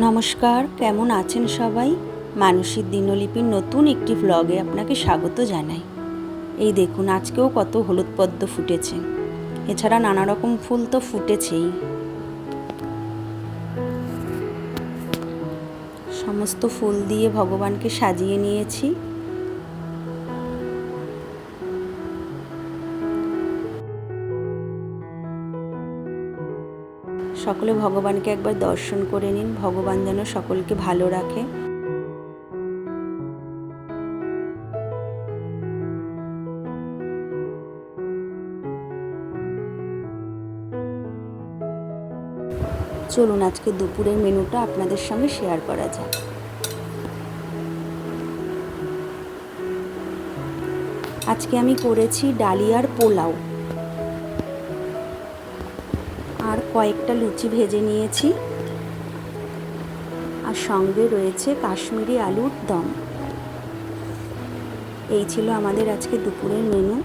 নমস্কার, কেমন আছেন সবাই? মানসীর দিনলিপির নতুন একটি ভ্লগে আপনাকে স্বাগত জানাই। এই দেখুন, আজকেও কত হলুদ পদ্ম ফুটেছে। এছাড়া নানা রকম ফুল তো ফুটেছেই। সমস্ত ফুল দিয়ে ভগবানকে সাজিয়ে নিয়েছি। সকলে ভগবানকে একবার দর্শন করে নিন। ভগবান যেন সকলকে ভালো রাখে। চলুন আজকে দুপুরের মেনুটা আপনাদের সঙ্গে শেয়ার করা যাক। আজকে আমি করেছি ডালিয়ার পোলাও, আর কয়েকটা লুচি ভেজে নিয়েছি, আর সঙ্গে রয়েছে কাশ্মীরি আলুর দম। এই ছিল আমাদের আজকে দুপুরের মেনু।